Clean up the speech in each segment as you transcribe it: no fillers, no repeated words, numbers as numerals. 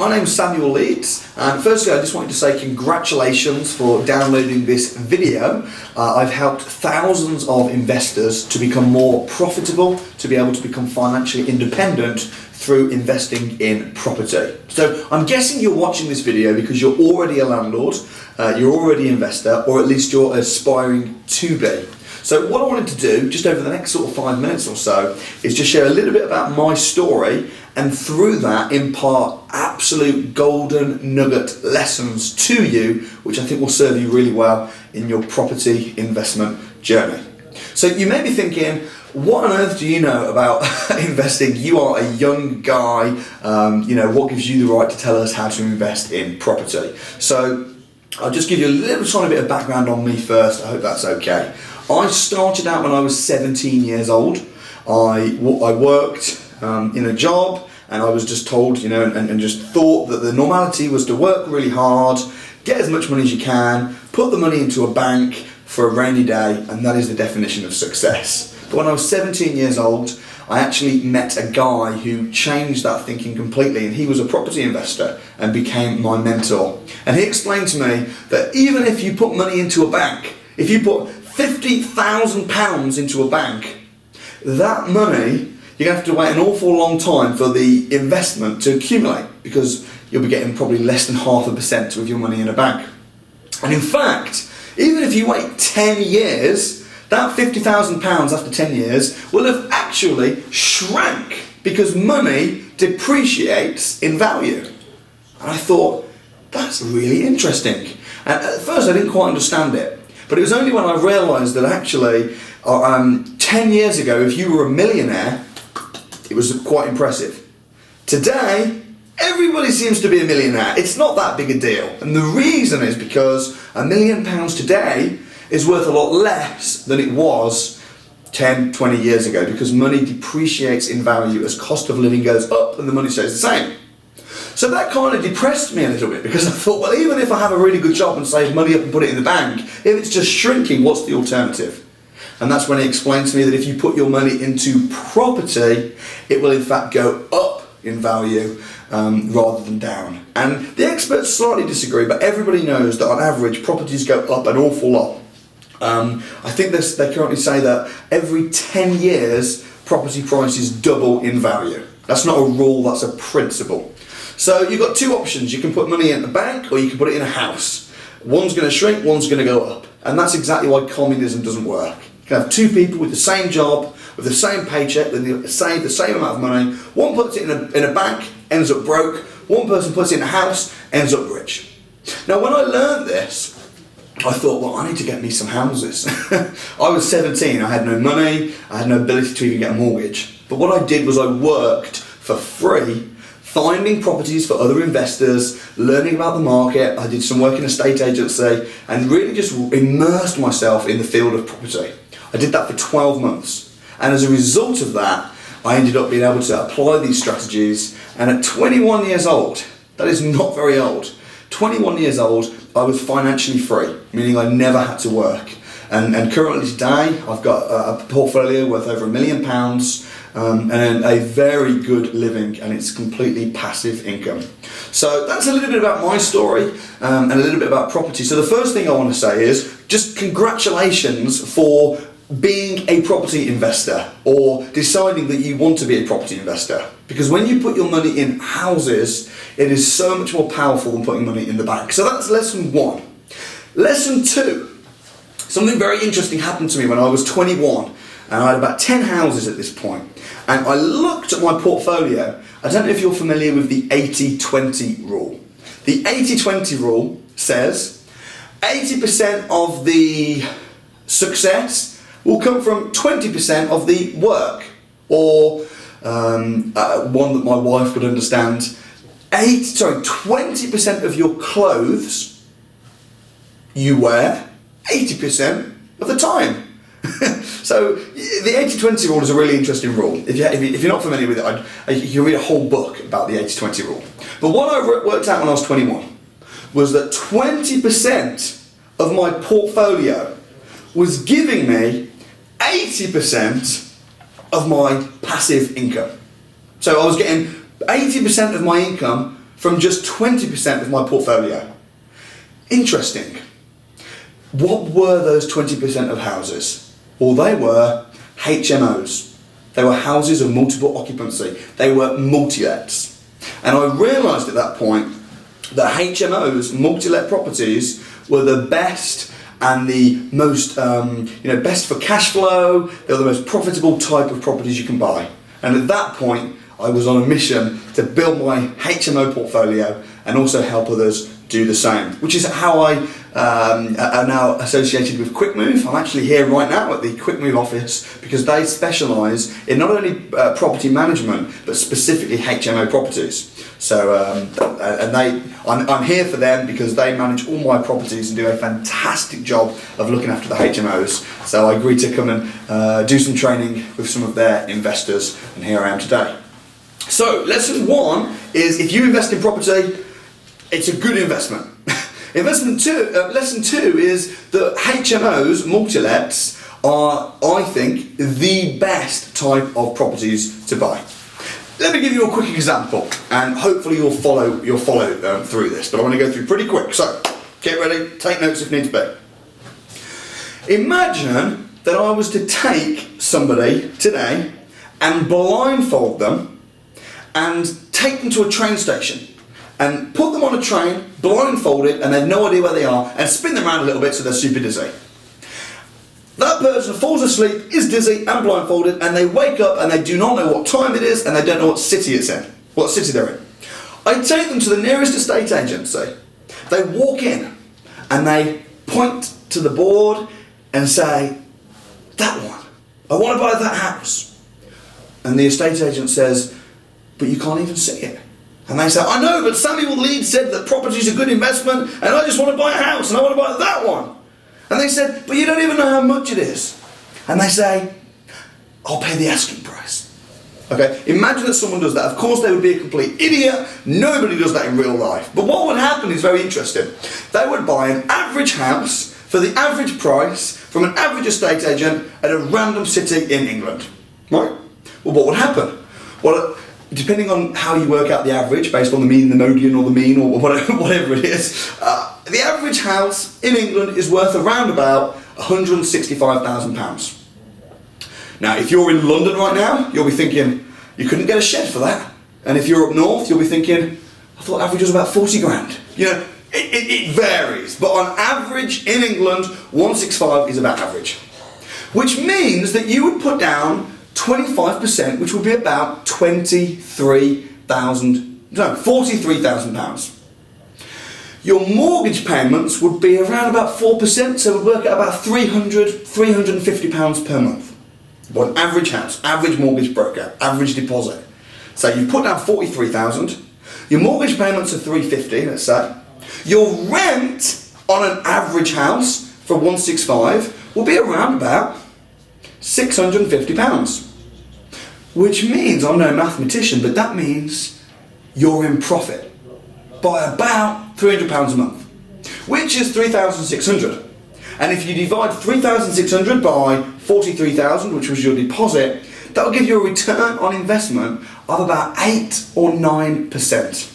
my name's Samuel Leeds, and firstly I just wanted to say congratulations for downloading this video. I've helped thousands of investors to become more profitable, to be able to become financially independent through investing in property. So I'm guessing you're watching this video because you're already a landlord, you're already an investor, or at least you're aspiring to be. So what I wanted to do, just over the next sort of 5 minutes or so, is just share a little bit about my story, and through that impart absolute golden nugget lessons to you, which I think will serve you really well in your property investment journey. So you may be thinking, what on earth do you know about investing? You are a young guy, what gives you the right to tell us how to invest in property? So I'll just give you a little tiny bit of background on me first. I hope that's okay. I started out when I was 17 years old. I worked in a job, and I was just told, and just thought that the normality was to work really hard, get as much money as you can, put the money into a bank for a rainy day, and that is the definition of success. But when I was 17 years old, I actually met a guy who changed that thinking completely, and he was a property investor and became my mentor. And he explained to me that even if you put money into a bank, if you put £50,000 into a bank, that money, you're going to have to wait an awful long time for the investment to accumulate, because you'll be getting probably less than 0.5% of your money in a bank. And in fact, even if you wait 10 years, that £50,000 after 10 years will have actually shrank, because money depreciates in value. And I thought, that's really interesting. And at first I didn't quite understand it, but it was only when I realised that actually 10 years ago, if you were a millionaire, it was quite impressive. Today, everybody seems to be a millionaire. It's not that big a deal. And the reason is because £1 million today is worth a lot less than it was 10, 20 years ago, because money depreciates in value as cost of living goes up and the money stays the same. So that kind of depressed me a little bit, because I thought, well, even if I have a really good job and save money up and put it in the bank, if it's just shrinking, what's the alternative? And that's when he explained to me that if you put your money into property, it will in fact go up in value rather than down. And the experts slightly disagree, but everybody knows that on average properties go up an awful lot. I think they currently say that every 10 years property prices double in value. That's not a rule, that's a principle. So you've got two options. You can put money in the bank, or you can put it in a house. One's going to shrink, one's going to go up. And that's exactly why communism doesn't work. You can have two people with the same job, with the same paycheck, they save the same amount of money. One puts it in a bank, ends up broke. One person puts it in a house, ends up rich. Now when I learned this, I thought, well, I need to get me some houses. I was 17, I had no money, I had no ability to even get a mortgage. But what I did was I worked for free, finding properties for other investors, learning about the market. I did some work in a estate agency and really just immersed myself in the field of property. I did that for 12 months. And as a result of that, I ended up being able to apply these strategies. And at 21 years old, that is not very old, 21 years old, I was financially free, meaning I never had to work. And currently today, I've got a portfolio worth over £1 million, and a very good living, and it's completely passive income. So that's a little bit about my story and a little bit about property. So the first thing I want to say is just congratulations for being a property investor, or deciding that you want to be a property investor. Because when you put your money in houses, it is so much more powerful than putting money in the bank. So that's lesson one. Lesson two. Something very interesting happened to me when I was 21, and I had about 10 houses at this point. And I looked at my portfolio. I don't know if you're familiar with the 80-20 rule. The 80-20 rule says 80% of the success will come from 20% of the work, or one that my wife would understand, 20% of your clothes you wear 80% of the time. So the 80-20 rule is a really interesting rule. If you're not familiar with it, you can read a whole book about the 80-20 rule. But what I worked out when I was 21 was that 20% of my portfolio was giving me 80% of my passive income. So I was getting 80% of my income from just 20% of my portfolio. Interesting. What were those 20% of houses? Well, they were HMOs. They were houses of multiple occupancy. They were multi-lets. And I realised at that point that HMOs, multi-let properties, were the best and the most, best for cash flow. They were the most profitable type of properties you can buy. And at that point, I was on a mission to build my HMO portfolio and also help others do the same, which is how I am now associated with Quick Move. I'm actually here right now at the Quick Move office because they specialise in not only property management but specifically HMO properties. So I'm here for them because they manage all my properties and do a fantastic job of looking after the HMOs. So I agreed to come and do some training with some of their investors, and here I am today. So lesson 1 is, if you invest in property, it's a good investment. Lesson 2 is that HMOs, multi-lets, are, I think, the best type of properties to buy. Let me give you a quick example, and hopefully you'll follow through this, but I want to go through pretty quick. So, get ready, take notes if need to be. Imagine that I was to take somebody today and blindfold them and take them to a train station and put them on a train, blindfolded, and they have no idea where they are, and spin them around a little bit so they're super dizzy. That person falls asleep, is dizzy and blindfolded, and they wake up and they do not know what time it is and they don't know what city it's in, what city they're in. I take them to the nearest estate agency. They walk in and they point to the board and say, "That one, I want to buy that house." And the estate agent says, "But you can't even see it." And they say, "I know, but Samuel Leeds said that property is a good investment and I just want to buy a house and I want to buy that one." And they said, "But you don't even know how much it is." And they say, "I'll pay the asking price." Okay, imagine that someone does that. Of course they would be a complete idiot. Nobody does that in real life. But what would happen is very interesting. They would buy an average house for the average price from an average estate agent at a random city in England. Right? Well, what would happen? Well, depending on how you work out the average, based on the mean, the modian, or the mean, or whatever it is, the average house in England is worth around about £165,000. Now, if you're in London right now, you'll be thinking, you couldn't get a shed for that. And if you're up north, you'll be thinking, I thought average was about 40 grand. You know, it varies. But on average in England, 165 is about average. Which means that you would put down 25%, which would be about £43,000. Your mortgage payments would be around about 4%, so it would work at about £350 per month. One average house, average mortgage broker, average deposit. So you put down 43,000, your mortgage payments are 350, let's say. Your rent on an average house for 165 will be around about £650. Which means, I'm no mathematician, but that means you're in profit by about £300 a month, which is 3,600. And if you divide 3,600 by 43,000, which was your deposit, that will give you a return on investment of about 8 or 9%.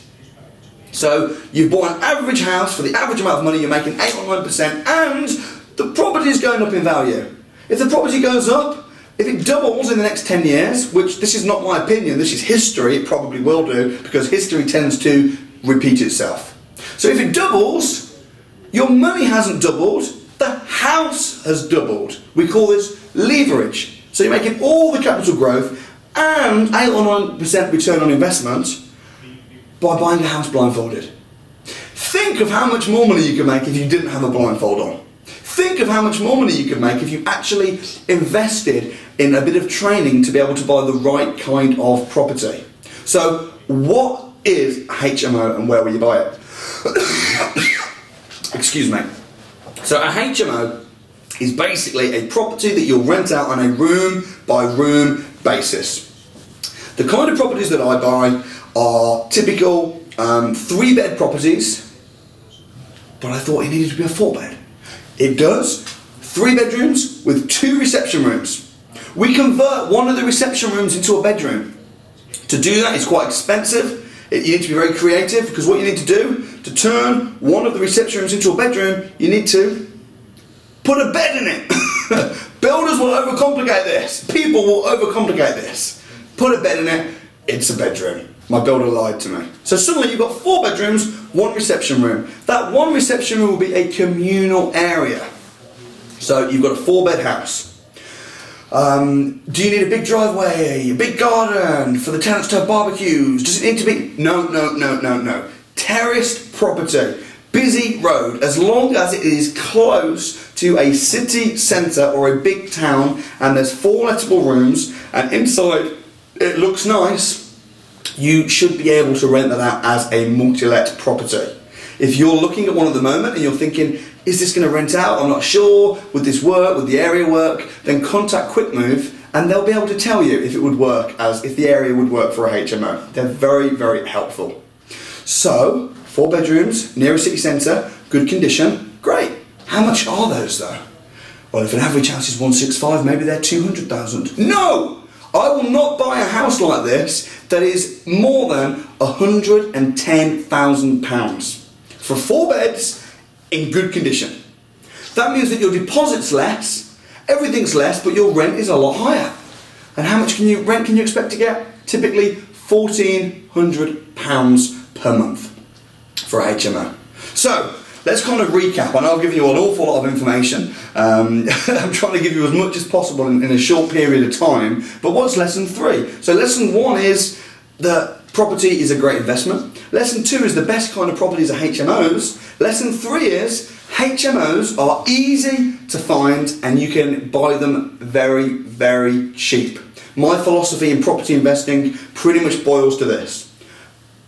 So you've bought an average house for the average amount of money, you're making 8 or 9%, and the property is going up in value. If the property goes up, if it doubles in the next 10 years, which this is not my opinion, this is history, it probably will do, because history tends to repeat itself. So if it doubles, your money hasn't doubled, the house has doubled. We call this leverage. So you're making all the capital growth and 8 or 9% return on investment by buying a house blindfolded. Think of how much more money you could make if you didn't have a blindfold on. Think of how much more money you could make if you actually invested in a bit of training to be able to buy the right kind of property. So what is HMO and where will you buy it? Excuse me. So a HMO is basically a property that you'll rent out on a room by room basis. The kind of properties that I buy are typical 3-bed properties, but I thought it needed to be a 4-bed. It does. 3 bedrooms with 2 reception rooms. We convert one of the reception rooms into a bedroom. To do that is quite expensive. You need to be very creative, because what you need to do to turn one of the reception rooms into a bedroom, you need to put a bed in it. Builders will overcomplicate this. People will overcomplicate this. Put a bed in it, it's a bedroom. My builder lied to me. So suddenly you've got 4 bedrooms, 1 reception room. That 1 reception room will be a communal area. So you've got a 4-bed house. Do you need a big driveway, a big garden for the tenants to have barbecues? Does it need to be? No. Terraced property, busy road, as long as it is close to a city centre or a big town, and there's 4 lettable rooms, and inside it looks nice, you should be able to rent that out as a multi-let property. If you're looking at one at the moment and you're thinking, is this going to rent out? I'm not sure. Would this work? Would the area work? Then contact Quick Move and they'll be able to tell you if it would work, if the area would work for a HMO. They're very, very helpful. So, 4 bedrooms, near a city centre, good condition, great. How much are those though? Well, if an average house is 165, maybe they're 200,000. No! I will not buy a house like this that is more than £110,000 for 4 beds in good condition. That means that your deposit's less, everything's less, but your rent is a lot higher. And how much rent can you expect to get? Typically £1,400 per month for a HMO. So let's kind of recap. I know I've given you an awful lot of information. I'm trying to give you as much as possible in a short period of time. But what's lesson 3? So lesson 1 is that property is a great investment. Lesson 2 is the best kind of properties are HMOs. Lesson 3 is HMOs are easy to find and you can buy them very, very cheap. My philosophy in property investing pretty much boils to this: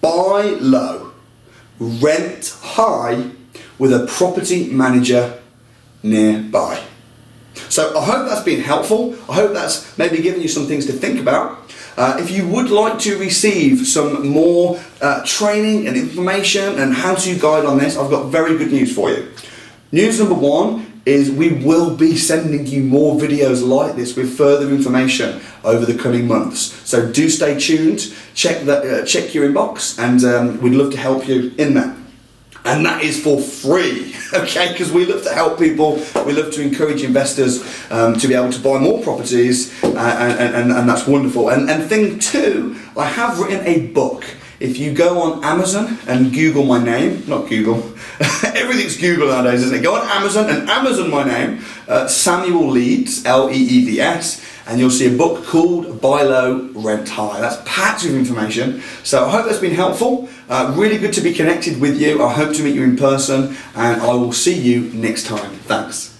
buy low, rent high, with a property manager nearby. So I hope that's been helpful. I hope that's maybe given you some things to think about. If you would like to receive some more training and information and how-to guide on this, I've got very good news for you. News number 1 is we will be sending you more videos like this with further information over the coming months. So do stay tuned, check your inbox, and we'd love to help you in that. And that is for free, okay? Because we love to help people, we love to encourage investors to be able to buy more properties, and that's wonderful. And thing 2, I have written a book. If you go on Amazon and Google my name, not Google, everything's Google nowadays, isn't it? Go on Amazon and Amazon my name, Samuel Leeds, Leeds, and you'll see a book called Buy Low, Rent High. That's packed with information. So I hope that's been helpful. Really good to be connected with you. I hope to meet you in person, and I will see you next time. Thanks.